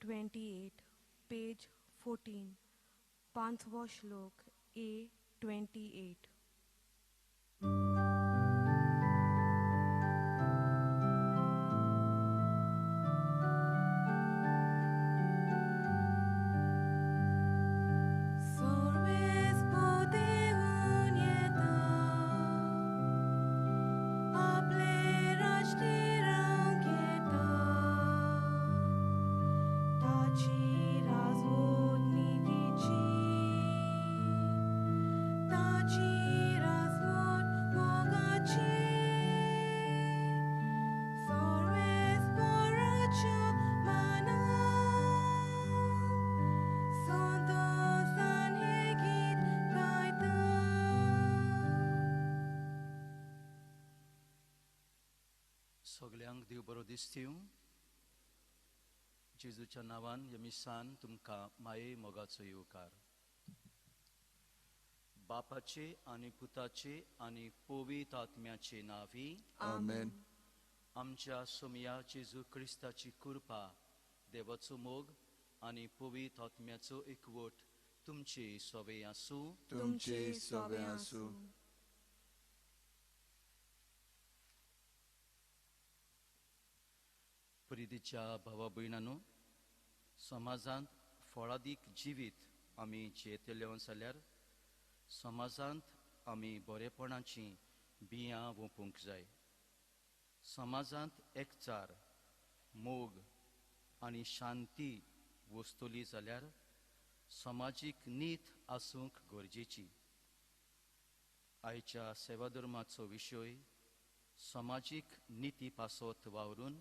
28, page 14, Panthwa Shlok A 28. सगळ्यांक देव बरो दीस दिवं. जेजूच्या नांवान ह्या मिसान तुमकां माये मोगाचो येवकार. बापाचे आनी पुताचे आनी पवित्र आत्म्याचे नांवी आमेन. आमच्या सोमया जेजू क्रिस्ताची कृपा, देवाचो मोग आनी पवित्र आत्म्याचो एकवट तुमचे सोबे आसूं. तुमचे सोबे आसूं. प्रितीच्या भावा भयणांनो, समाजांत फळादीक जिवीत आमी जियेतले जाल्यार समाजांत आमी बरेपणाची बियां वोपूंक जाय. समाजांत एकचार, मोग आनी शांती वस्तुली जाल्यार समाजीक नीत आसूंक गरजेची. आयच्या सेवाधर्माचो विशय समाजीक निती पासत वावरून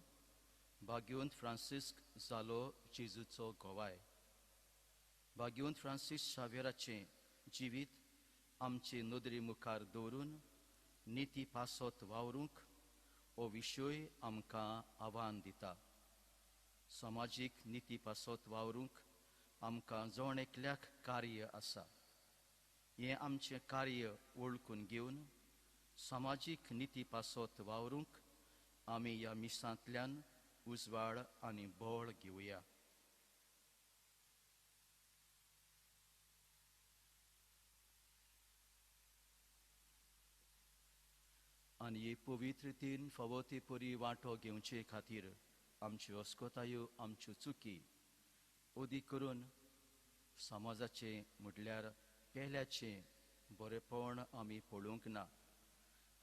भाग्यवंत फ्रांसिस्क जालो जेजूचो गोवाय. भाग्यवंत फ्रांसीस शावेराचें जिवीत आमचे नदरे मुखार दवरून निती पासत वावरूंक हो विशय आमकां आव्हान दिता. समाजीक निती पासत वावरूंक आमकां जण एकल्याक कार्य आसा. हें आमचें कार्य वळखून घेवन समाजीक निती पासत वावरूंक आमी ह्या मिसांतल्यान उजवाड आनी बोळ घेवया. आनी हे पवित्रतेन फावो ते परी वांटो घेवचे खातीर आमच्यो अस्कोतायो, आमच्यो चुकी ओदी करून समाजाचें म्हटल्यार पेल्याचें बरेपण आमी पळोवंक ना.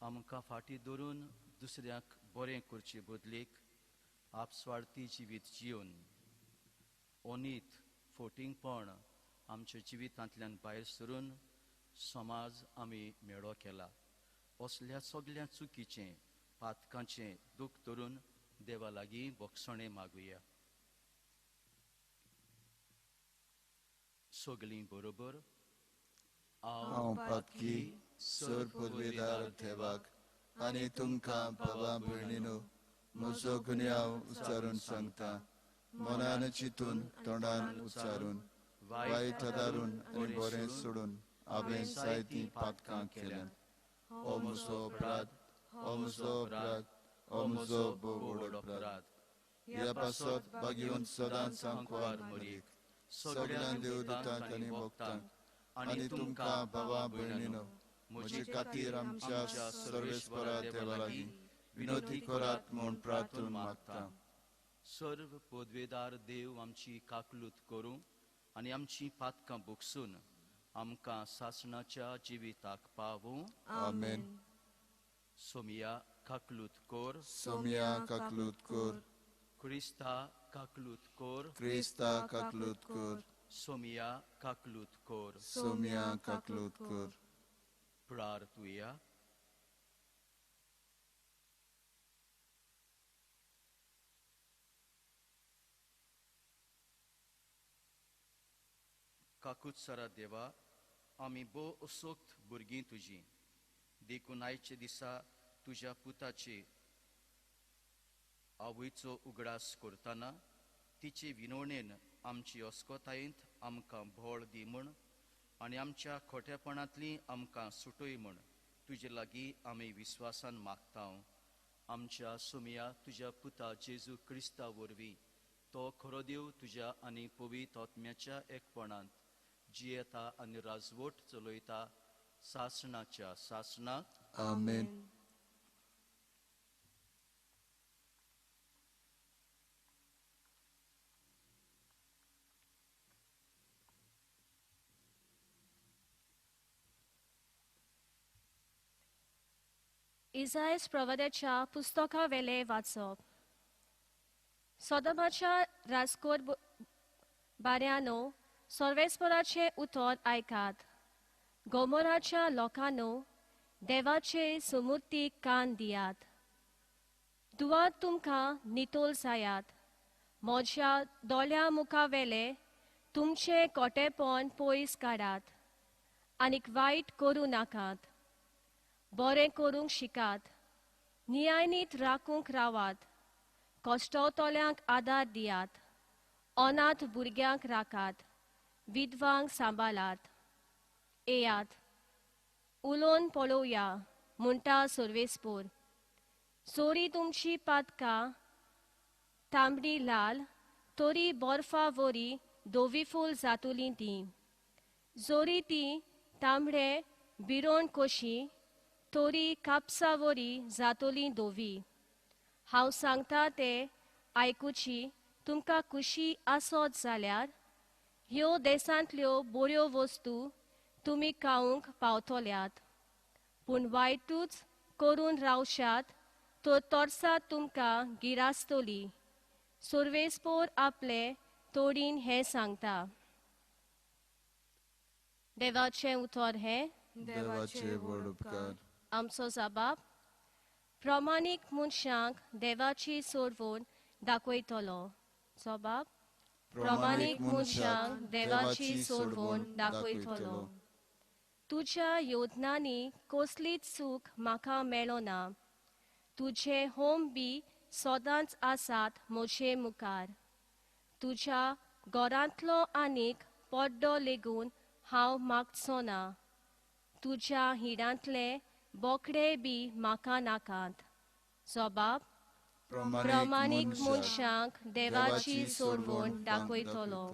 आमकां फाटीं धरून दुसऱ्याक बरें करचे बदलेक आपस्वार्थी जिवीत जिवन ओनीत फोटिंगपण आमच्या जिवितांतल्यान भायर सरून समाज आमी मेळो केला. असल्या सगळ्या चुकीचें पातकांचें दूख धरून देवा लागीं बोगसणे मागुया. सगळीं बरोबर. हांव पातकी सर पदवेदार देवाक आनी तुमकां भावा भयणीनो म्हजो गुन्यांव उच्चारून सांगता. मनान चिंतून तोंडान उच्चारून वायट धरून आनी बरें सोडून हांवें जायतीं पातकां केल्यात. हो म्हजो अपराध, हो म्हजो अपराध, हो म्हजो व्हड अपराध. ह्या पासत भाग्यवंत सदांच सांकवार मरीक सगळ्यांक देव दितात आनी भोगतांक आनी तुमकां भावा भयणीनो म्हजे खातीर आमच्या सर्वेस्परा देवा लागीं विनोदी करात म्हूण प्रार्थना मागता. सर्व पदवेदार देव आमची काकलूत करूं आनी आमची पातकां भोगसून आमकां सासणाच्या जिविताक पावूं. आमेन. सोमया काकलूत कोर. सोमया काकलूत कोर. क्रिस्ता काकलूत कोर. क्रिस्ता काकलूत कोर. सोमया काकलूत कोर. सोमया काकलूत कोर. प्रार्थुया. काकूत सरा देवा, आमी बो असोक्त भुरगीं तुजीं देखून आयचे दिसा तुज्या पुताचे आवयचो उगडास करतना तिचे विनवणेन आमची अस्कोतायेंत आमकां भोळ दी म्हूण आनी आमच्या खोटेपणांतली आमकां सुटय म्हूण तुजे लागीं आमी विस्वासान मागता. आमच्या सोमया तुज्या पुता जेजू क्रिस्ता वरवीं तो खरो देव तुझ्या आनी पवित्र आत्म्याच्या एकपणांत जियेता आनी राजवट चलयता सासणाच्या सासणाक आमेन. इसायास प्रवाद्याच्या पुस्तका वेले वाचप. सोदोमाच्या राजकोट बाऱ्यानो, सर्वेस्पराचे उतर आयकात. गोमोराच्या लोकांनो, देवाचे सुमुर्ती कान दियात. दुआत तुमकां नितोल जायात. म्हज्या दोळ्या मुखावेले तुमचे कोटेपण पयस काडात. आनीक वायट करूं नाकात. बरें करूंक शिकात. न्यायनीत राखूंक रावात. कश्टतोल्यांक आदार दियात. अनाथ भुरग्यांक राखात. विधवांक सांबाळात. येयात, उलोवन पळोवया म्हणटा सर्वेस्पोर. सोरी तुमची पातकां तांबडी लाल, तोरी बर्फा वरी धोवीफूल जातुलीं तीं. जोरी तीं तांबडे बिरोण कशी, तोरी कापसा वरी जातोलीं धोवी. हांव सांगता ते आयकुची तुमकां खुशी आसत जाल्यार ह्यो देसांतल्यो बऱ्यो वस्तू तुमी खावंक पावतल्यात. पूण वायटूच करून रावशात तर तोर्सात तुमकां गिरास्तली. सर्वेस्पोर आपले तोडीन हें सांगता. देवाचें उतर हें. देवाचे व्हड उपकार. आमचो जबाब. प्रमाणीक मनशांक देवाची सोडवण दाखयतलो. जबाब. प्रमाणीक मनशांक देवाची सोडवण दाखयतलो. तुज्या योजनांनी कसलीच चूक म्हाका मेळो ना. तुजे होम बी सदांच आसात म्हजे मुखार. तुज्या घरांतलो आनीक पड्डो लेगून हांव मागचो ना. तुज्या हिडांतले बोकडे बी म्हाका नाकात. जबाब. प्रमाणीक मनशांक देवाची सोडवण दाखयतलो.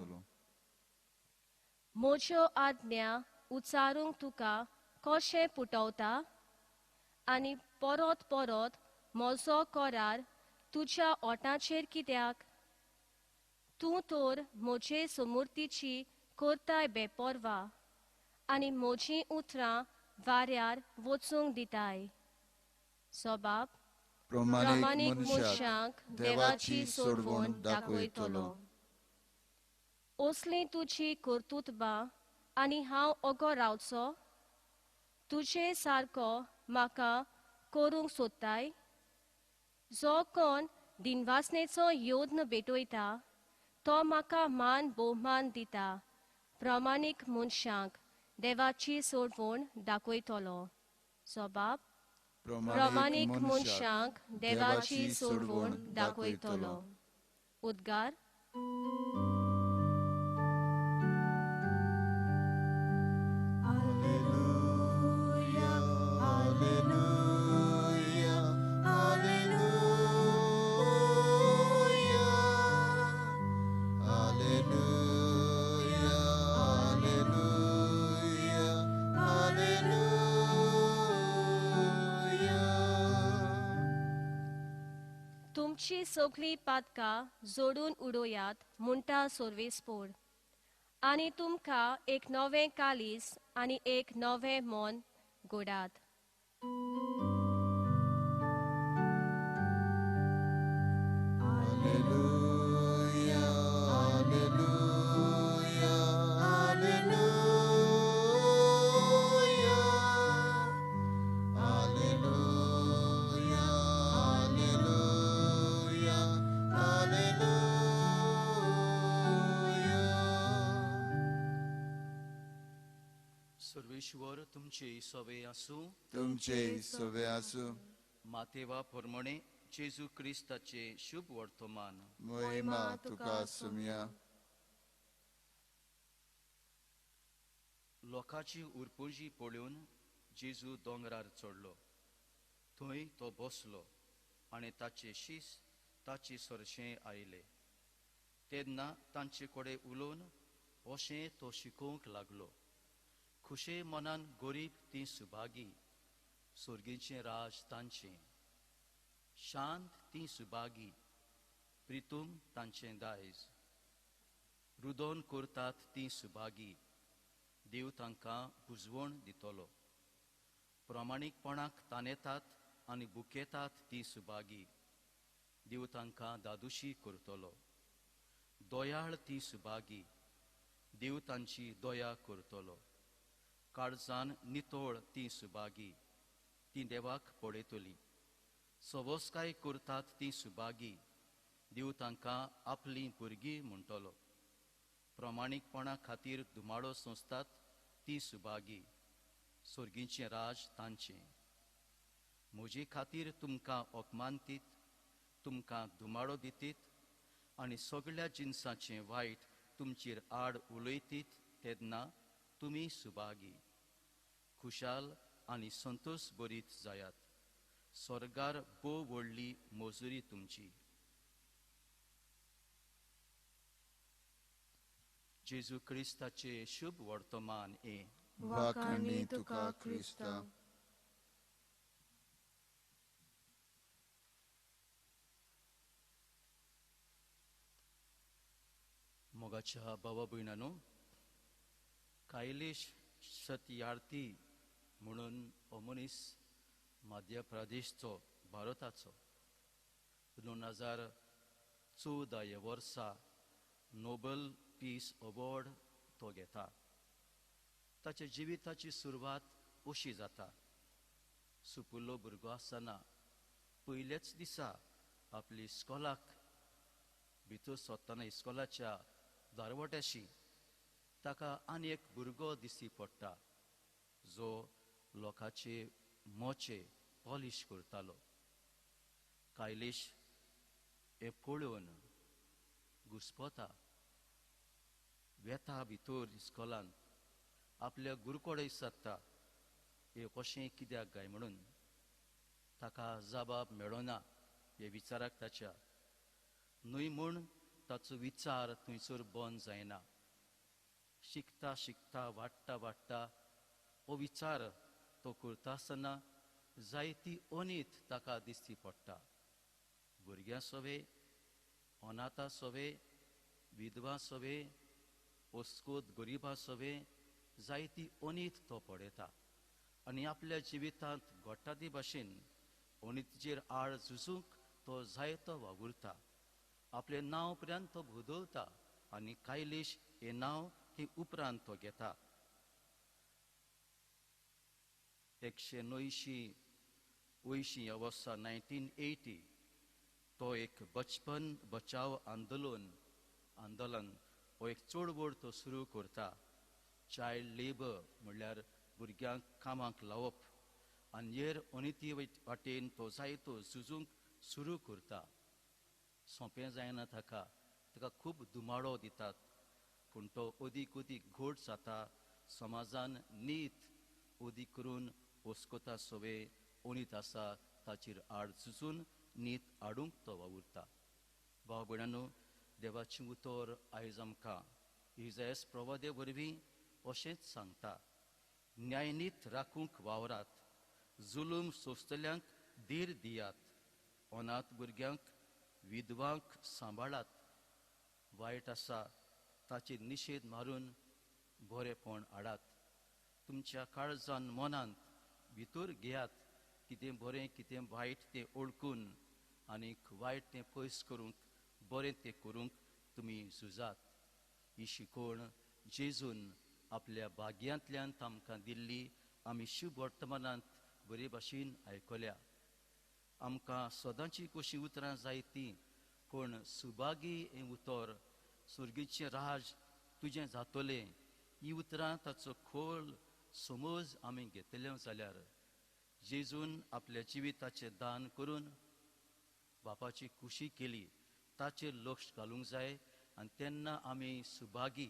म्हज्यो आज्ञा उच्चारूंक तुका कशें पुटवता? आनी परत परत म्हजो करार तुज्या ओठांचेर कित्याक? तूं तर म्हजे समृद्धीची करताय बेपरवा आनी म्हजीं उतरां वाऱ्यार वचूंक दिताय. जबाब. प्रमाणीक मनशांक देवाची सोडवण दाखयतलो. असलीं तुजी कर्तुत्वां आनी हांव ओगो रावचो? तुजे सारको म्हाका करूंक सोदताय? जो कोण दिनवासनेचो योद्न भेटयता तो म्हाका मान भोवमान दिता. प्रमाणीक मनशांक देवाची सोडवण दाखयतलो. जबाब. प्रमाणीक मनशांक देवाची सोडवण दाखयतलो. उद्गार. तुमची सगळी पातकां जोडून उडोवयात म्हणटा सर्वेस्पोर. आनी तुमकां एक नवें कालीस आनी एक नवें मन घोडात. सर्वेश्वर तुमचे सवे आसूं. तुमचे सवे आसूं. मातेवा प्रमाणे जेजू क्रिस्ताचे शुभ वर्तमान. महिमा तुका सुम्या. लोकांची उरपुजी पळोवन जेजू दोंगरार चडलो. थंय तो बसलो आनी ताचे शीस ताचे सरशें आयले. तेन्ना तांचे कडेन उलोवन अशें तो शिकोवंक लागलो. खुशे मनान गरीब ती सुभागी, सुर्गीचें राज तांचें. शांत ती सुभागी, प्रितूम तांचें दायज. रुदोन करतात ती सुभागी, देव तांकां बुजवण दितलो. प्रामाणीकपणाक तानेतात आनी बुकेतात ती सुभागी, देव तांकां दादुशी करतलो. दोयाळ ती सुभागी, देव तांची दोया करतलो. काळजान नितोळ ती सुभागी, ती देवाक पळयतली. सवस्काय करतात ती सुभागी, देव तांकां आपली भुरगीं म्हणटलो. प्रामाणीकपणा खातीर दुमाळो सोंसतात ती सुभागी, सुर्गीचें राज तांचें. म्हजे खातीर तुमकां ओकमानतीत, तुमकां दुमाळो दितीत आनी सगळ्या जिन्साचें वायट तुमचेर आड उलयतीत तेन्ना तुमी सुभागी. खुशाल आनी संतोश बरीत जायात. स्वर्गार भोव व्हडली मोजुरी तुमची. जेजू क्रिस्ताचे शुभ वर्तमान हे. वाखाणी तुका क्रिस्ता. मोगाच्या भावा भयणांनो, कायलेश सत्यार्थी म्हणून हो मनीस मध्य प्रदेशचो भारताचो 2014 ह्या वर्सा नोबल पीस अवॉर्ड तो घेता. ताच्या जिविताची सुरवात अशी जाता. सुपुल्लो भुरगो आसतना पयलेच दिसा आपली इस्कॉलाक भितर सरतना इस्कॉलाच्या दारवट्याशी ताका आनी एक भुरगो दिसती पडटा जो लोकांचे मोचे पॉलिश करतालो. कायलेश हे पळोवन घुस्पता, वेता भितर इस्कॉलांत. आपल्या गुरुकोडे विचारता हे कशें कित्याक काय म्हणून. ताका जबाब मेळना हे विचाराक ताच्या. न्हय म्हूण ताचो विचार थंयसर बंद जायना. शिकता शिकता वाडटा वाडटा हो विचार तो करता आसतना जायती अनीत ताका दिसती पडटा. भुरग्यां सोवे, अनाथा सोवे, विधवा सोवे, ओस्कोत गरिबा सोवे, जायती अनीत तो पळयता. आनी आपल्या जिवितांत घडटा ते भाशेन अनितीचेर आड झुजूंक तो जायतो वावुरता. आपले नांव पर्यंत तो भोदवता आनी कायलेश हे नांव हे उपरांत तो घेता. 1980 ह्या वर्सा 1980 तो एक बचपन बचाव आंदोलन हो एक चळवळ तो सुरू करता. चायल्ड लेबर म्हणल्यार भुरग्यांक कामाक लावप आनी हेर अनिती वाटेन तो जायतो झुजूंक सुरू करता. सोंपें जायना ताका. ताका खूब दुमाळो दितात पूण तो अदीक घोट जाता. समाजान नीत अदीक करून ओस्कोता सोवे अनीत आसा ताचेर आड झुजून नीत हाडूंक तो वावुरता. भाव भयणांनो, देवाचें उतर आयज आमकां इसायास प्रवादे वरवीं अशेंच सांगता. न्यायनीत राखूंक वावरात, जुलूम सोंसतल्यांक धीर दियात, अनाथ भुरग्यांक विधवांक सांबाळात. वायट आसा ताचेर निशेध मारून बरेपण हाडात. तुमच्या काळजान मनांत भितर घेयात कितें बरें कितें वायट तें ओळखून आनीक वायट तें पयस करूंक बरें तें करूंक तुमी झुजात. ही शिकवण जेजून आपल्या भाग्यांतल्यान आमकां दिल्ली आमी शुभ वर्तमानांत बरे भाशेन आयकल्या. आमकां सदांची कशीं उतरां जाय तीं, पूण सुभागी हें उतर, सुर्गीचें राज तुजें जातलें, ही उतरां ताचो खोल समज आमी घेतल्यो जाल्यार जेजून आपल्या जिविताचें दान करून बापाची खुशी केली ताचेर लक्ष घालूंक जाय. आनी तेन्ना आमी सुभागी,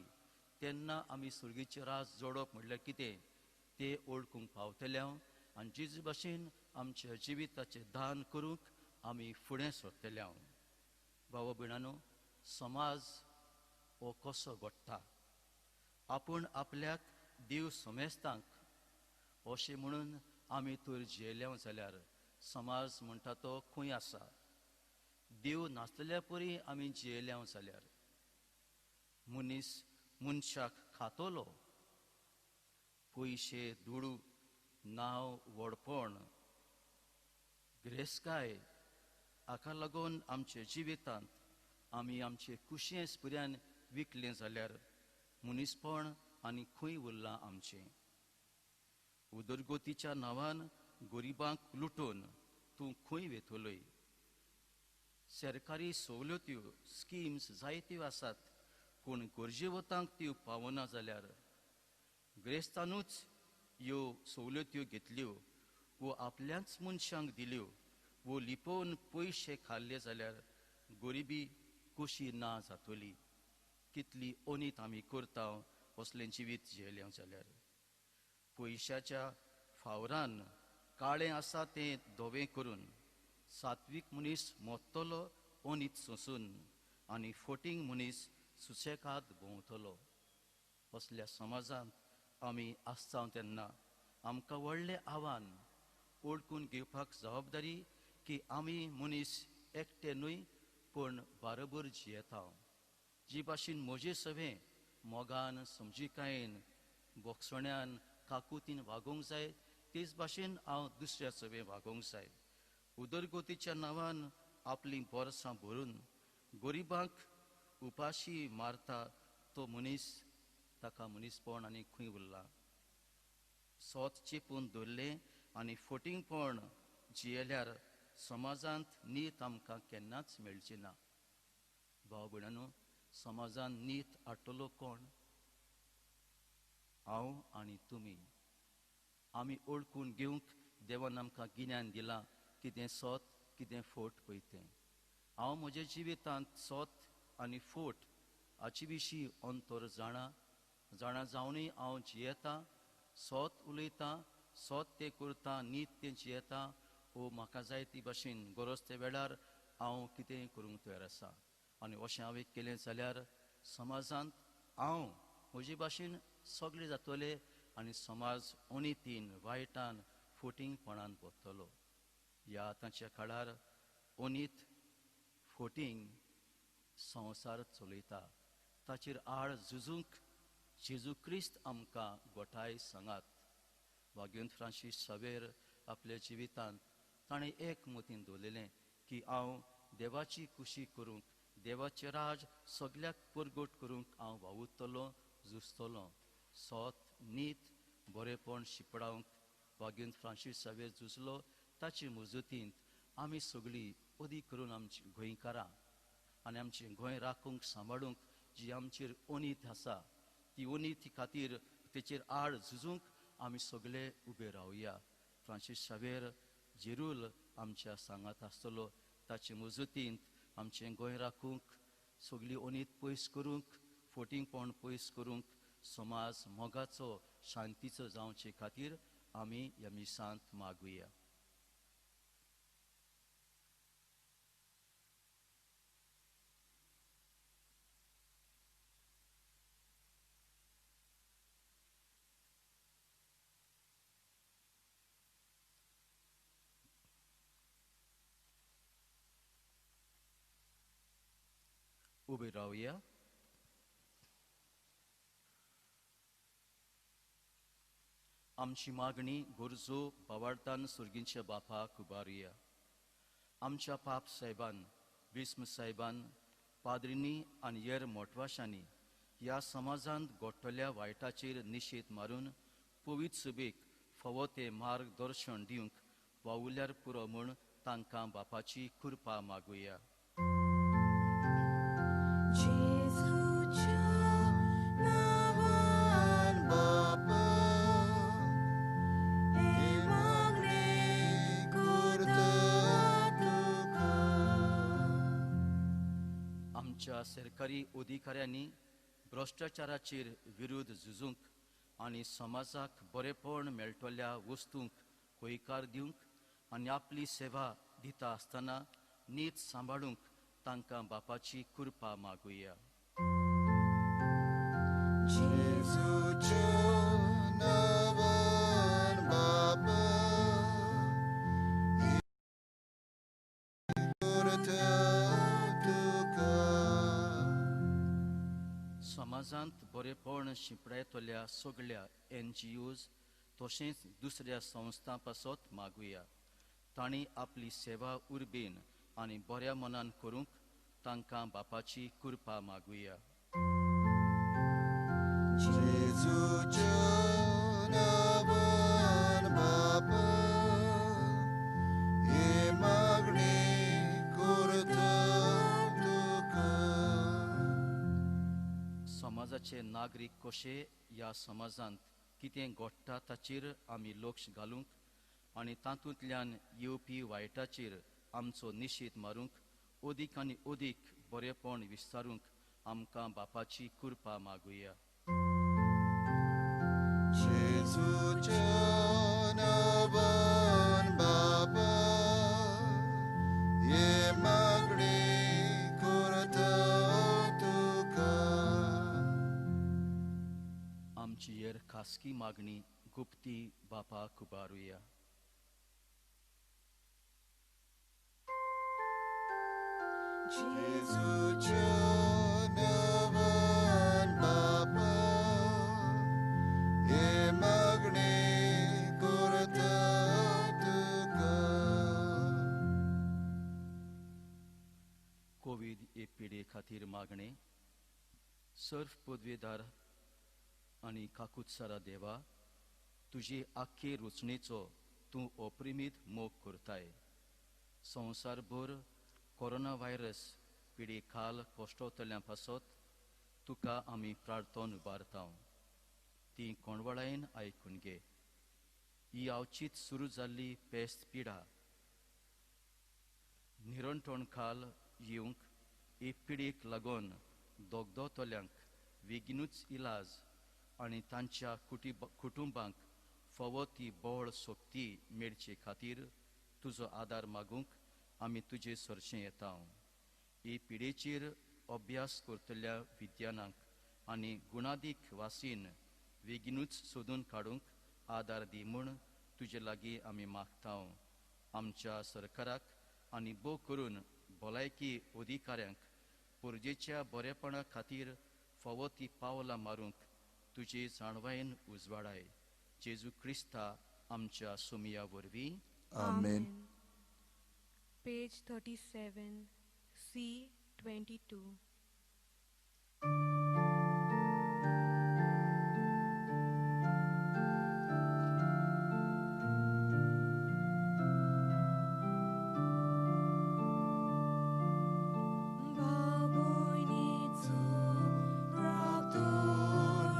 तेन्ना आमी सुर्गीचें राज जोडप म्हणल्यार कितें तें ओळखूंक पावतल्या. आनी जेजू भाशेन आमच्या जिविताचें दान करूंक आमी फुडें सरतल्या. भाव भयणांनो, समाज वो कसो घडटा. आपूण आपल्याक देव समेस्तांक अशें म्हणून आमी तर जियेल्या जाल्यार समाज म्हणटा तो खंय आसा. देव नासलेल्या परी आमी जियेल्या जाल्यार मनीस मनशाक खातलो. पयशे दुडू नांव व्हडपण गिरेस्काय हाका लागून आमचे जिवितांत आमी आमचे कुशेंस पर्यान विकलें जाल्यार मनीसपण आनी खंय उरलां आमचें. उदरगतीच्या नांवान गरिबांक लुटून तूं खंय वेतलोय. सरकारी सवलत्यो स्किम्स जायत्यो आसात पूण गरजेवतांक त्यो पावना जाल्यार गिरेस्तानूच ह्यो सवलत्यो घेतल्यो वो आपल्याच मनशांक दिल्यो वो लिपोवन पयशे खाल्ले जाल्यार गरिबी कशी ना जातली. कितली ओनीत आमी करता असलें जिवीत जियेलें जाल्यार. पयशाच्या फावरान काळें आसा तें धवें करून सात्वीक मनीस मोडटलो ओनीत सोंसून आनी फोटींग मनीस सुशेगाद भोंवतलो. असल्या समाजांत आमी आसता तेन्ना आमकां व्हडलें आव्हान ओळखून घेवपाक जबाबदारी की आमी मनीस एकटे न्हय पूण बारबर जियेता. जी भाशेन म्हजें सवें मोगान समजिकायेन बोगसण्यान काकुतीन वागोवंक जाय तेच भाशेन हांव दुसऱ्या सवें वागोवंक जाय. उदरगतीच्या नांवान आपलीं बोरसां भरून गरिबांक उपाशी मारता तो मनीस ताका मनीसपण आनी खंय उरलां. सोत चिपून दवरलें आनी फोटींगपण जियेल्यार समाजांत नीत आमकां केन्नाच मेळची ना. भाव भयणांनो, समाजांत नीत हाडटलो कोण? हांव आनी तुमी. आमी ओळखून घेवंक देवान आमकां गिन्यान दिलां कितें सोत कितें फोट पळय तें. हांव म्हज्या जिवितांत सोत आनी फोट हाचे विशीं अंतर जाणा जावनूय हांव जियेतां. सोत उलयतां, सोत तें करतां, नीत तें जियेतां. वो म्हाका जाय ती भाशेन गरज त्या वेळार हांव कितेंय करूंक तयार आसा. आनी अशें हांवें केलें जाल्यार समाजांत हांव म्हजे भाशेन सगळे जातले आनी समाज ओनितीन वायटान फोटींगपणान भोगतलो. ह्या आतांच्या काळार ओनीत फोटींग संवसार चलयता. ताचेर आड झुजूंक जेजू क्रिस्त आमकां गोठाय सांगात. वागुंत फ्रांसीस सावेर आपल्या जिवितांत ताणें एक मतीन दवरलेलें की हांव देवाची खुशी करूंक देवाचें राज सगळ्याक परगट करूंक हांव वावुरतलों झुजतलों. सोत नीत बरेपण शिपडावंक वागुंत फ्रांसीस सावेर झुजलो. ताचे मजतींत आमी सगळीं अदीक करून आमची गोंयकारां आनी आमचें गोंय राखूंक सांबाळूंक जी आमचेर ओनीत आसा ती ओनीती खातीर तेचेर आड झुजूंक आमी सगळे उबे रावया. फ्रांसीस सावेर जेरूल आमच्या सांगात आसतलो. ताचे मजतींत आमचें गोंय राखूंक सगळी ओनीत पयस करूंक फोटींगपण पयस करूंक समाज मोगाचो शांतीचो जावचे खातीर आमी ह्या मिसांत मागुया. उबे रावया. आमची मागणी गरजो बावार्थान सुर्गींच्या बापाक उबारुया. आमच्या पाप साहेबान बिस्म साहेबान पाद्रिनी आनी हेर मोटवाशांनी ह्या समाजांत घडटल्या वायटाचेर निशेध मारून पवित्र सभेक फावो तें मार्गदर्शन दिवंक वावुरल्यार पुरो म्हूण तांकां बापाची कृपा मागुया. आमच्या सरकारी अधिकाऱ्यांनी भ्रष्टाचाराचेर विरोध झुजूंक आनी समाजाक बरेपण मेळटल्या वस्तूंक होयकार दिवंक आनी आपली सेवा दिता आसतना नीत सांबाळूंक तांकां बापाची कृपा मागुया. जेजूच्या नावान बापा करता तुका समाजांत बरेपण शिंपडायतल्या सगळ्या NGOs तशेंच दुसऱ्या संस्थां पासत मागुया. तांणी आपली सेवा उर्बेन आनी बऱ्या मनान करूंक तांकां बापाची कृपा मागुया. जेजूच्या नावान बापा हे मागणे करता तुका समाजाचे नागरीक कशे ह्या समाजांत कितें घडटा ताचेर आमी लक्ष घालूंक आनी तातूंतल्यान येवपी वायटाचेर आमचो निशेध मारूंक अदीक आनी अदीक बरेपण विस्तारूंक आमकां बापाची कृपा मागुया. जेजूच्या नावान बापा हे मागणे करता तुका आमची हेर खासगी मागणी गुप्ती बापाक उबारुया. जेजूच्या नावान बापा हे मागणे करता तुका कोविड पिडे खातीर मागणे. सर्फ पदवीदार आनी काकुत्सारा देवा, तुजे आख्खे रचणेचो तूं अप्रिमीत मोग करताय. संवसारभर कोरोना व्हायरस पिडे खाल कोश्टवतल्यां पासत तुका आमी प्रार्थोन उबारता. ती कोणवळायेन आयकून घे. ही आवचीत सुरू जाल्ली पेस्त पिडा निरंटोण खाल येवंक हे पिडेक लागून दोगदोतल्यांक बेगीनूच इलाज आनी तांच्या कुटुंबांक फावो ती बोळ सोक्ती मेळचे खातीर तुजो आदार मागूंक आमी तुजे सरचें येता. हे पिडेचेर अभ्यास करतल्या विद्यानांक आनी गुणादीक वासीन बेगीनूच सोदून काडूंक आदार दी म्हूण तुजे लागीं आमी मागता. आमच्या सरकाराक आनी भोव करून भलायकी अधिकाऱ्यांक पुर्जेच्या बरेपणा खातीर फावो ती पावलां मारूंक तुजे जाणवायेन उजवाडाय. जेजू क्रिस्ता आमच्या सोमिया वरवीं. आमेन. Page 37, C 22. बाबुनीचो रातो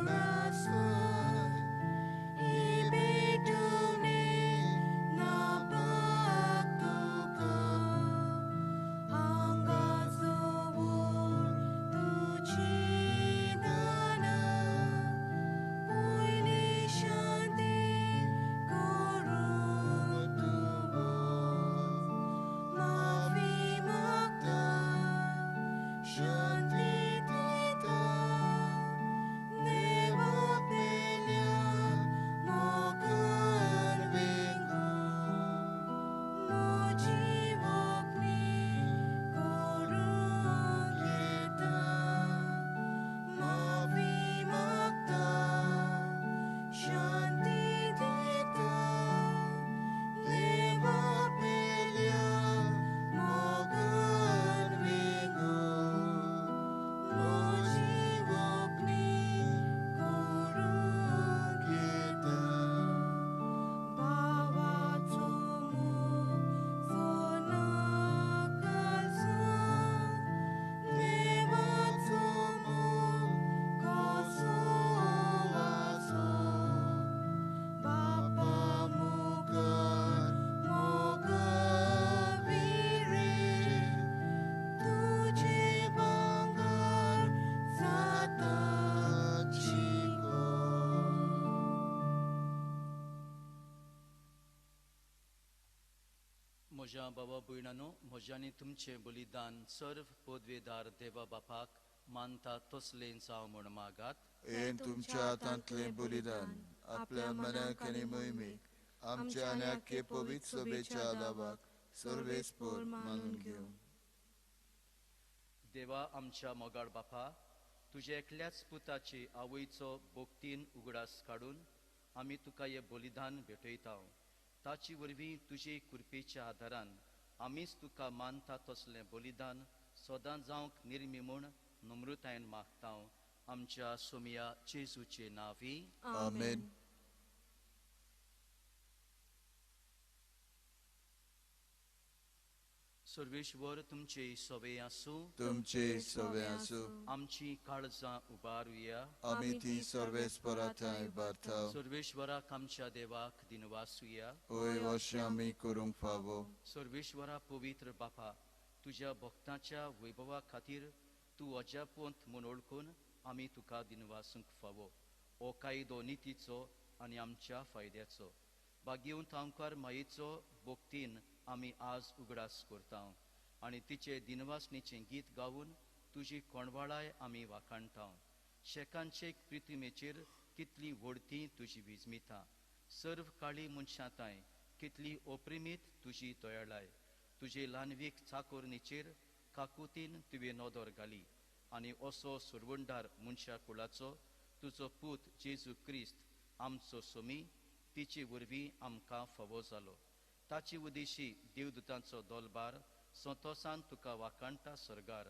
नासाय ही भेटवणे नापाक तुका हांगाचो वोर तुजी दाना पयली शांती करूंक तुका माफी मागता शांती दिता देवा पेल्या मोगान वेंगू म्हजी वखणी करूंक येता माफी मागता शांती दिता देवा पेल्या मोगान वेंगू म्हजी वखणी करूंक येता भावाचो मोग सोना काळजांत देवाचो मोग कसो वासो बापा मोगान मोगावी रे तुजे भांगर जाता चिको म्हज्या बाबा भयणांनो, म्हजें आनी तुमचें बलिदान सर्व पदवेदार देवा बापाक मानता तसलें जावं म्हूण मागात. हे तुमच्या हातांतले बलिदान आपल्या मनाक आनी मोहिमेक आमच्या आनी आख्खे पवित्र सभेच्या लाभाक सर्वेस्पोर मानून घेवं. देवा आमच्या मोगाळ बापा, तुझ्या एकल्याच पुताची आवयचो भोगतीन उगडास काडून आमी तुका हे बलिदान भेटयता. ताची वरवीं तुजे कृपेच्या आदारान आमीच तुका मानता तसलें बलिदान सदां जावंक निर्मी म्हूण नम्रतायेन मागता. आमच्या सोमिया जेजूचे नावी. आमेन. सर्वेश्वर तुमचे सवे आसूं. तुमचे सवे आसूं. आमची काळजां उबारुया. आमी ती सर्वेस्परांताय इबारताव. सर्वेश्वराक आमच्या देवाक दिनवासुया. होय अशें आमी करूंक फावो. सर्वेश्वरा पवित्र बापा, तुझ्या भक्तांच्या वैभवा खातीर तूं अजापवंत म्हूण ओळखून आमी तुका दिनवासूंक फावो. हो कायदो नितीचो आनी आमच्या फायद्याचो. भाग्यवंत ओंकार मायेचो भोगतीन आमी आज उगडास करता आनी तिचे दिनवासणेचें गीत गावून तुजी कोणवाळाय आमी वाखाणटा. शेकांचे पृथ्वीचेर कितली व्हडती तुजी विजमिता. सर्व काळी मनशांताय कितली ओप्रिमीत तुजी दयाळाय. तुजे ल्हानवीक चाकोरणीचेर काकुतीन तुवें नदर घाली आनी असो सुरवंडार मनशा कुळाचो तुजो पूत जेजू क्रिस्त आमचो सोमी तिचे वरवीं आमकां फावो जालो. ताची उदेशी देवदूतांचो दोलबार संतोषान तुका वाखाणटा सर्गार.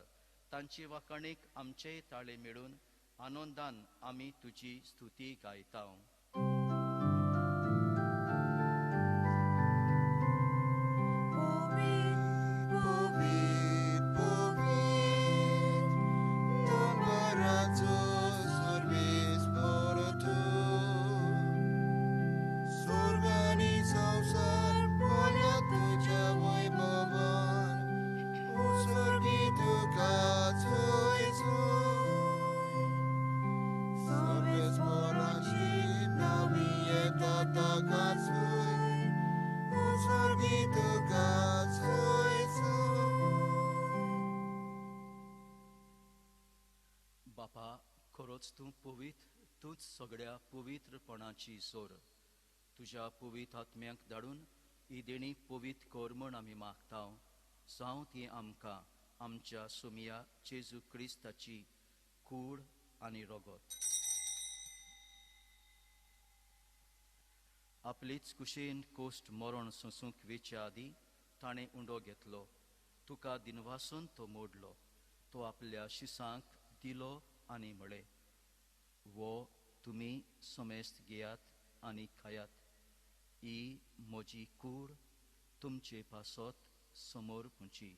तांचे वाखाणेक आमचेय ताळे मेळून आनंदान आमी तुजी स्तुती गायता. बापा, खरोच तूं पवित्र, तूंच सगळ्या पवित्रपणाची जोर. तुज्या पवित्र आत्म्याक धाडून ही देणी पवित्र कर म्हूण आमी मागता. जावं ती आमकां आमच्या सोमिया जेजू क्रिस्ताची कूड आनी रगत. आपलीच कुशेन कोश्ट मरण सोंसूंक वेच्या आदी ताणें उंडो घेतलो. तुका दिनवासून तो मोडलो. तो आपल्या शिसांक दिलो आनी म्हळे, वो तुमी समेस्त घेयात आनी खायात. ही म्हजी कूड तुमचे पासत समोर पुंची.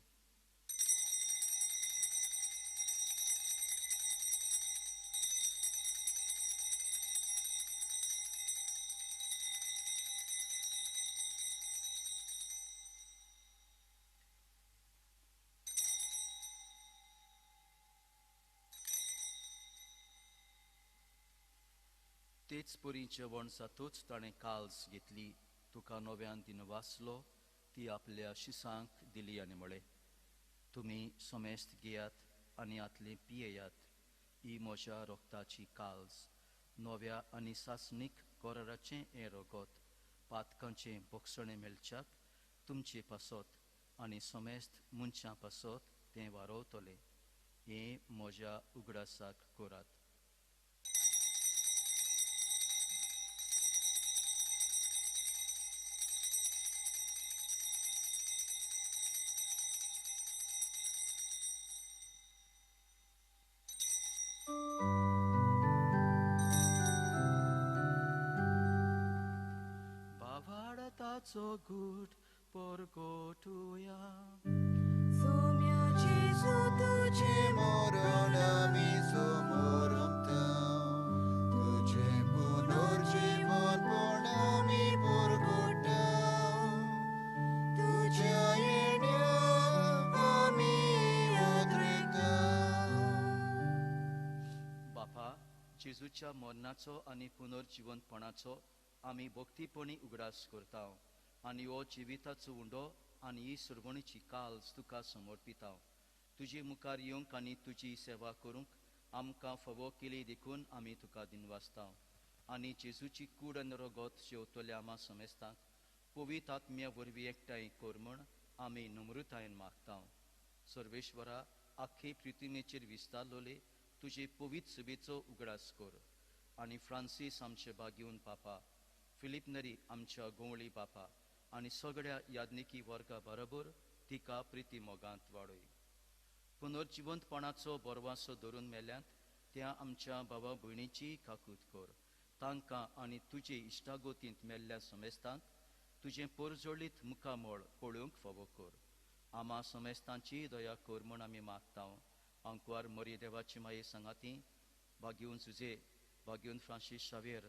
तेच परीच्या वणसातूच ताणें काल्स घेतली. तुका नव्यान दिनवासलो. ती आपल्या शिसांक दिली आनी म्हळे, तुमी समेस्त घेयात आनी आतले पियेयात. ही म्हज्या रोगताची काल्स. नव्या आनी सासणीक गोराचें हें रगत. पातकांचें भोगसणें मेलच्याक तुमचे पासत आनी समेस्त मनशां पासत तें वारोवतलें. हें म्हज्या उगडासाक करात. So good porgotuja. Soumia Jesu tuce Moron ami somorom tau. Tuce bunor jivon bon ami porgotau. Tuce aenia ami odretau. बापा, जेजूच्या मरणाचो आनी पुनर्जीवनपणाचो आमी भक्तीपणी उगडास करता आनी हो जिविताचो उंडो आनी ही सुरवणीची काल्स तुका समर्पिता. तुजे मुखार येवंक आनी तुजी सेवा करूंक आमकां फवो केली देखून आमी तुका दिनवासता आनी जेजूची कूड आनी रगत जेवतले आमा समेस्तांक पवित्र आत्म्या वरवीं एकठांय कोर म्हूण आमी नम्रतायेन मागता सर्वेश्वरा आख्खे पृथ्वीचेर विस्तारलोले तुजे पवित्र सभेचो उगडास कोर आनी फ्रांसीस आमचे बागिवन पापा फिलिप नरी आमच्या गोवळी बापा आनी सगळ्या याज्ञिकी वर्गा बरोबर तिका प्रिती मोगांत वाडय पुनर्जिवंतपणाचो बरवासो धरून मेल्यांत त्या आमच्या भावा भयणीची काकूत कोर तांकां आनी तुजे इश्टागोतींत मेल्ल्या समेस्तांक तुजें पोरजोळीत मुखामोळ पळोवंक फावो कोर आमा समेस्तांची दया कोर म्हूण आमी मागता अंकवार मरी देवाची माये सांगाती बागिवन सुजे बागिवन फ्रांसीस शावेर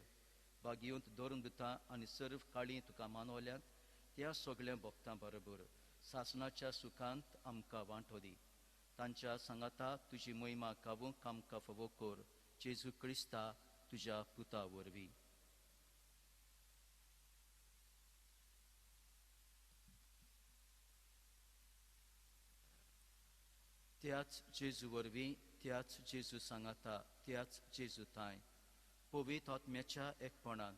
बागिवंत दोरून दिता आनी सर्व काळी तुका मानवल्यांत त्या सगळ्या भक्तां बरोबर सासणाच्या सुखांत आमकां वांटो दी तांच्या सांगाता तुजी मोहिमा कावूंक आमकां फावो कोर जेजू क्रिस्ता तुज्या पुता वरवीं त्याच जेजू वरवीं त्याच जेजू सांगाता त्याच जेजू ताय पवित्र आत्म्याच्या एकपणांत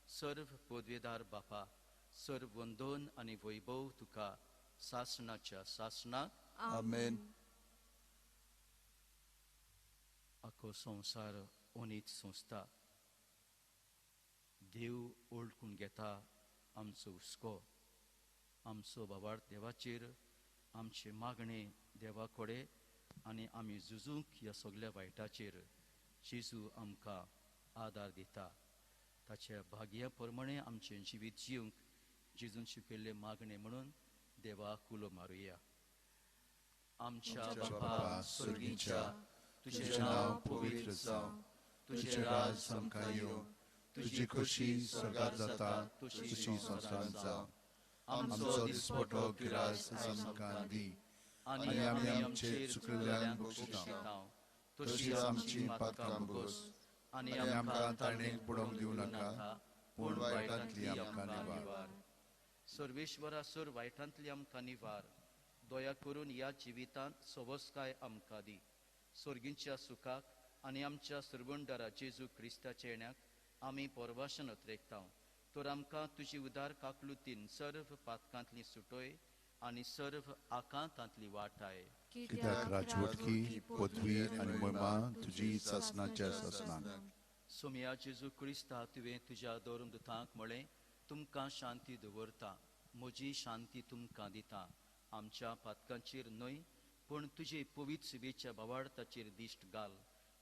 सर्व पदवेदार बापा सर्व वंदन आनी वैभव तुका सासणाच्या सासणाक आमेन. आखो संवसार ओनीत संस्था देव ओळखून घेता आमचो हुस्को आमचो बाबार देवाचेर आमचे मागणे देवा कोडे आनी आमी झुजूंक ह्या सगळ्या वायटाचेर जेजू आमकां आदार दिता ताच्या भाग्या प्रमाणे आमचें जिवीत जिवंक जेजून शिकयल्ले मागणे म्हणून देवाक उलो मारुया आमच्या बापा स्वर्गीच्या तुझे नाव पवित्र जावं तुझे राज आमकां येवं तुजी खुशी स्वर्गात जाता तशी संवसारांत जावं आमचो दिसपटो गिरास आमकां दी आनी आमी आमचे चुकल्ल्यांक बक्षिता तशीच आमची पातकां बगोस आनी आमकां ताणेक बुडोवंक दिवं नाका पूण वायटांतली आमकां निवार सर्वेश्वरा सर वायटांतली आमकां निवार दया करून ह्या जिवितांत सवस्काय आमकां दी सर्गींच्या सुखाक आनी आमच्या सर्वंडारा जेजू क्रिस्ताच्या येण्याक आमी परवाशन उतरेकता तर आमकां तुजी उदार काकलुतीन सर्व पातकांतली सुटोय आनी सर्व आकांतांतली वाटाय कित्याक राजवटकी पदवी आनी महिमा तुजी सासणाच्या सासणाक सोम्या जेजू क्रिस्ता तुवें तुज्या दोरुंदुतांक म्हळें तुमकां शांती दवरता म्हजी शांती तुमकां दिता आमच्या पातकांचेर न्हय पूण तुजे पवित्र सभेच्या भावार्थाचेर दिश्ट घाल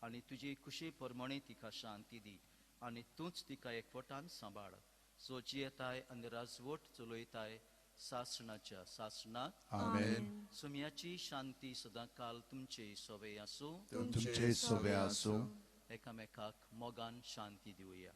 आनी तुजे कुशे प्रमाणे तिका शांती दी आनी तूंच तिका एकवटान सांबाळ सो जियेताय आनी राजवट चलयताय सासणाच्या सासणाक आमेन. सोम्याची शांती सदां काल तुमचे सोवे आसूं तुमचे सोबे आसूं एकामेकाक मोगान शांती दिवया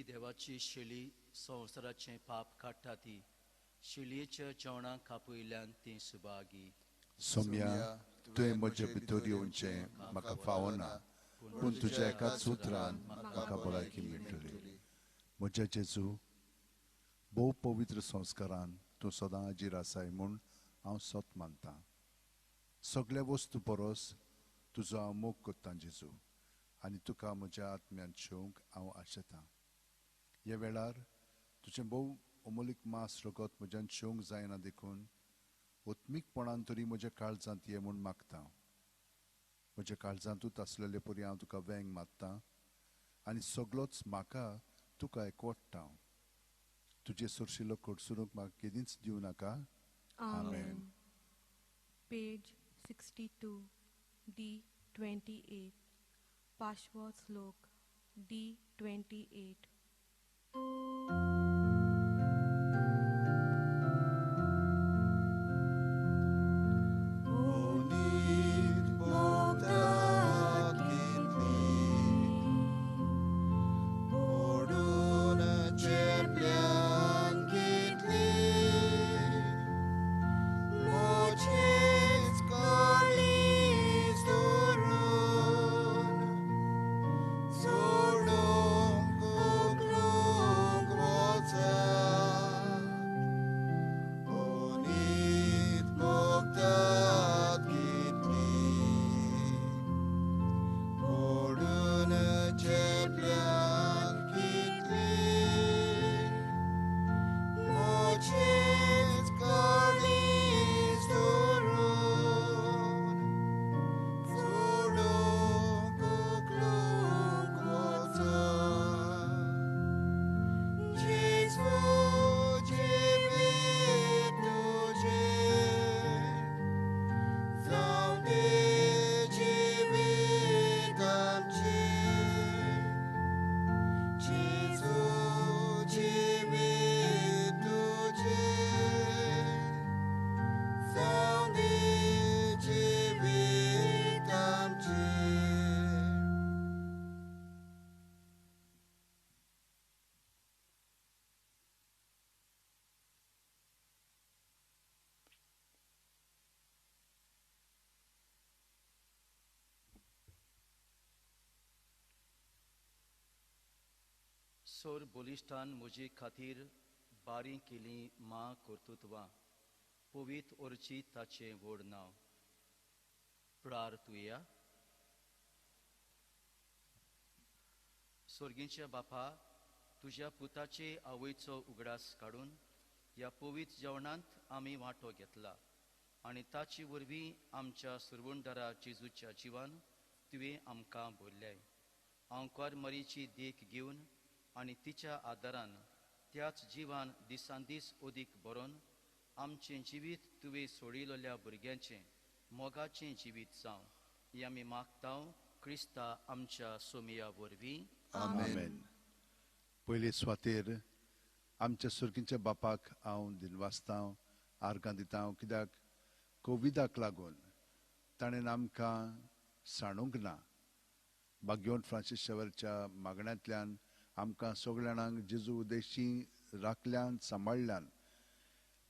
देवाची शेळी संवसाराचें पाप काडटा ती शेळयेच्या जेवणाक आपयल्यान ती सुभागी सोम्या तुवें म्हजे भितर येवचें म्हाका फावना पूण तुज्या एकाच उतरान म्हाका भलायकी मेळटली म्हज्या जेजू भोव पवित्र संस्कारान तूं सदां हाजीर आसाय म्हूण हांव सोत मानतां. सगळे वस्तू परस तुजो हांव मोग कोत्तां जेजू, आनी तुका म्हज्या आत्म्यान शेवंक हांव आशेतां. ह्या वेळार तुजें भोव अमोलीक मास रगत म्हज्यान शेवंक जायना देखून ओत्मीकपणान तरी म्हज्या काळजांत ये म्हूण मागतां. म्हज्या काळजांतूच आसलेले परी हांव तुका वेंग मागतां आनी सगळोच म्हाका तुका एकवटटां. तुजे सुरशिल्लो कडसुरूंक म्हाका केदींच दिवं नाका. Amen. Page 62, D 28. Pashwa Slok, D 28. सोर बोलिश्टान म्हजे खातीर बारी केली मा कर्तुत्वां, पवित ओरची ताचें व्हड नांव. प्रार्थुया. स्वर्गीच्या बापा, तुज्या पुताचे आवयचो उगडास काडून ह्या पवित जेवणांत आमी वांटो घेतला आनी ताचे वरवीं आमच्या सुरवणदारा जेजूच्या जिवान तुवें आमकां भरल्याय. हांव क्वार मरीची देख घेवन आनी तिच्या आदारान त्याच जिवान दिसान दीस ओदीक बरोवन आमचें जिवीत तुवें सोडिल्ल्या भुरग्यांचें मोगाचें जिवीत जावं. हें आमी मागतांव क्रिस्ता आमच्या सोमया वरवीं. आमेन. पयले स्वातेर आमच्या सुर्गीच्या बापाक हांव दिनवासतां, आर्गां दितां, कित्याक कोविडाक लागून ताणें आमकां साणूंक ना. बाग्योन फ्रांसीस शेवेरच्या मागण्यांतल्यान आमकां सगळ्यांक जेजू उदेशी राखल्यान सांबाळल्यान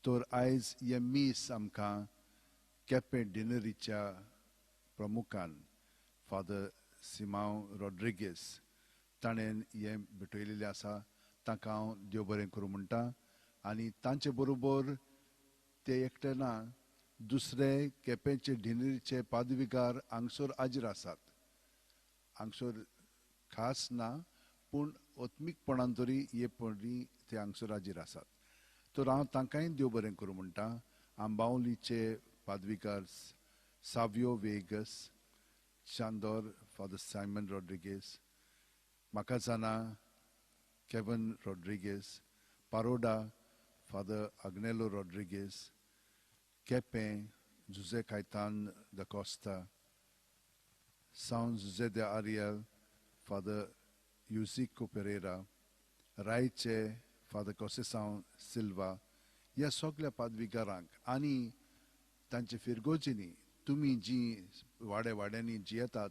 तर आयज हे मीस आमकां केपें डिनरीच्या प्रमुखान फादर सिमांव रॉड्रिगीस ताणें हें भेटयलेलें आसा. ताका हांव देव बरें करूं म्हणटा. आनी तांचे बरोबर ते एकटे ना, दुसरे केपेंचे डिनरीचे पादविकार हांगसर हाजीर आसात. हांगसर खास ना पूण ओत्मीकपणान तरी हे परी ते हांगसर हाजीर आसात. तर हांव तांकांय देव बरें करूं म्हणटा. आंबावलीचे पादविकार Savio Vegas, Chandor father Simon Rodrigues, Macazana Kevin Rodrigues, Paroda father Agnelo Rodrigues, Quepem Jose Caetan da Costa, São José de Ariel, Father Eusíquio Pereira, Raiche, Father Conceição Silva, ह्या सगळ्या पादविकारांक आनी तांचे फिरगोजीनी तुमी जी वाड्यांनी जियेतात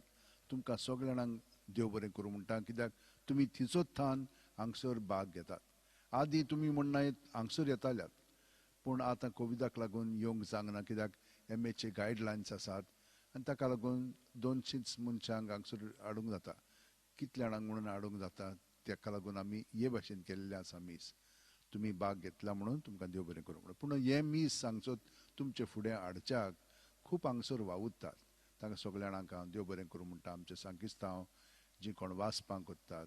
तुमकां सगळ्यांक देव बरें करूं म्हणटा. कित्याक तुमी थिचोच थान हांगसर भाग घेतात. आदीं तुमी म्हणनात हांगसर येताल्यात पूण आतां कोविडाक लागून येवंक जायना. कित्याक MHचे गायडलायन्स आसात आनी ताका लागून 200 मनशांक हांगसर हाडूंक जाता. कितले जाणांक म्हणून हाडूंक जाता ताका लागून आमी हे भाशेन केल्ले आसा मीस. तुम्ही भाग घेतला म्हणून तुमकां देव बरें करूं म्हणून. पूण हे मीस हांगसर तुमचे फुडें हाडच्याक खूब हांगसर वावुरतात. तांकां सगळ्या जाणांक हांव देव बरें करूं म्हणटा. आमचे सांकिस्तांव जीं कोण वाचपां करतात,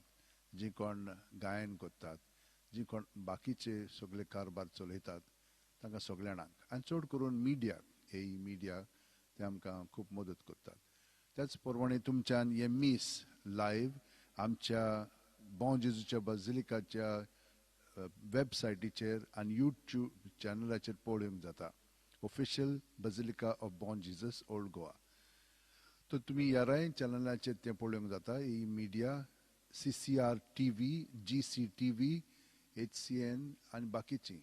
जीं कोण गायन करतात, जीं कोण बाकीचे सगळे कारबार चलयतात, तांकां सगळ्या जाणांक आनी चड करून मिडियाक, हे मिडिया ते आमकां खूब मदत करतात. त्याच प्रमाणे तुमच्यान हे मीस लायव्ह आमच्या बॉ जेजूच्या बझिलिकाच्या वेबसायटीचेर आनी यूट्यूब चॅनलाचेर पळोवंक जाता. Official basilica of Bom Jesus Old Goa. तर तुमी ह्याराय चॅनलाचेर तें पळोवंक जाता. ही media CCR TV, GC TV, HCN आनी बाकीचीं.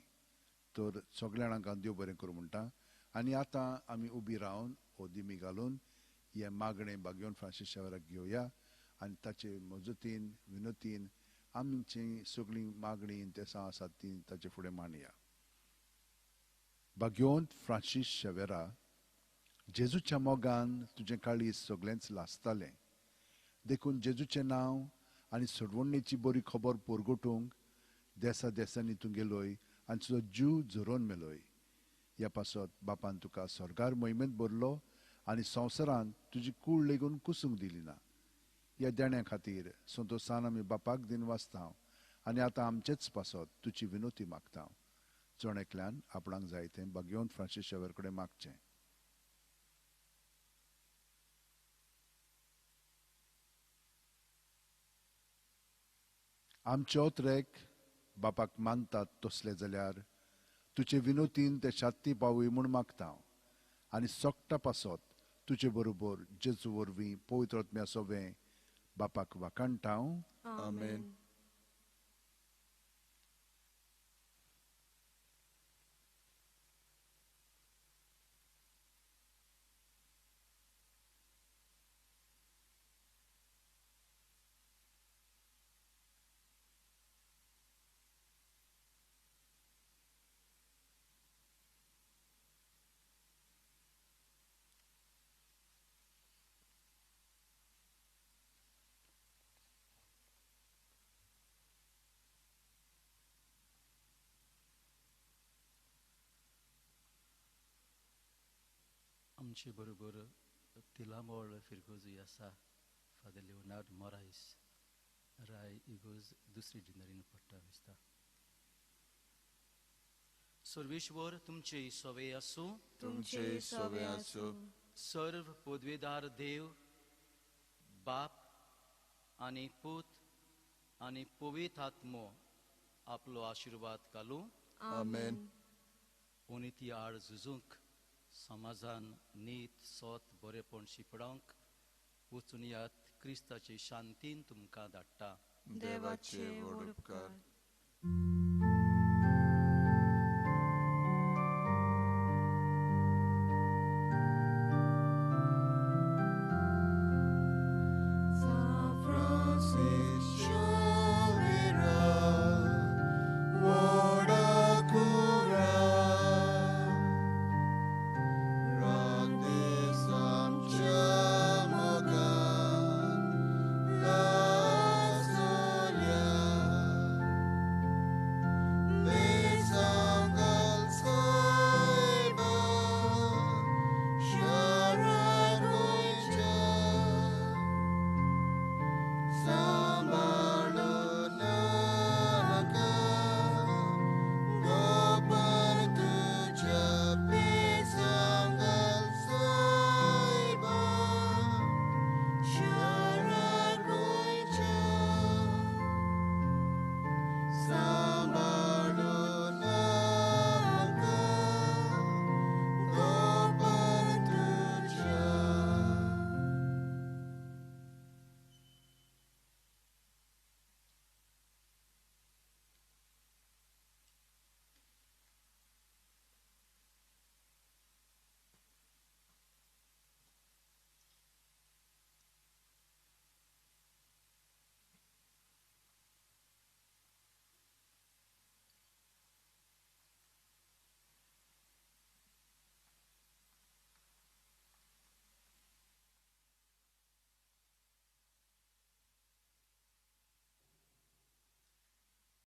तर सगळ्या जाणांक हांव देव बरें करूं म्हणटा. आनी आतां आमी उबी रावन दिमी घालून हे मागणें बागेवन फ्रांसीस शेवेराक घेवया आनी ताचे मजतीन विनोतीन आमची सगळीं मागणी इंतेसां आसात ती ताचे फुडें मांडया. बागेवंत फ्रांसीस शेवेरा, जेजूच्या मोगान तुजें काळीज सगळेंच लासतालें. देखून जेजूचें नांव आनी सोडवणेची बरी खबर परगटूंक देसा देसांनी तूं गेलोय आनी तुजो जीव झरोवन मेलोय. ह्या पासत बापान तुका स्वर्गार मोहिमेंत भरलो आनी संवसारांत तुजी कूड लेगून कुसूंक दिली ना. ह्या देण्या खातीर संतोशान आमी बापाक दिन वाचतांव आनी आतां आमचेच पासत तुजी विनोती मागतांव. जण एकल्यान आपणाक जाय तें बागेवंत फ्रांसीस शेवेर कडेन मागचें. आमचे ओतरेक बापाक मानतात तसले जाल्यार तुजे विनोतीन ते शात्ती पावय म्हूण मागतांव आनी सोगटा पासत तुजे बरोबर जेजू वरवीं पवित्र आत्म्या सोबें बापाक वाखाणटांव. आमेन. आमचे बरोबर तिलामोळ फिरगोजूय आसा. फादर लिओनार्ड मोरायस राय इगोज दुसरी डिनरीन पडटा दिसता. सर्वेश्वर तुमचे सोवे आसूं. तुमचे सोबे आसूं. सर्व पदवेदार देव बाप आनी पूत आनी पवित्र आत्मो आपलो आशिर्वाद घालूं. आमेन. उनिती आड झुजूंक समाजान नीत सोत बरेपण शिपडावंक वचून यात क्रिस्ताचे शांतीन तुमकां धाडटा. देवाचे व्हड उपकार.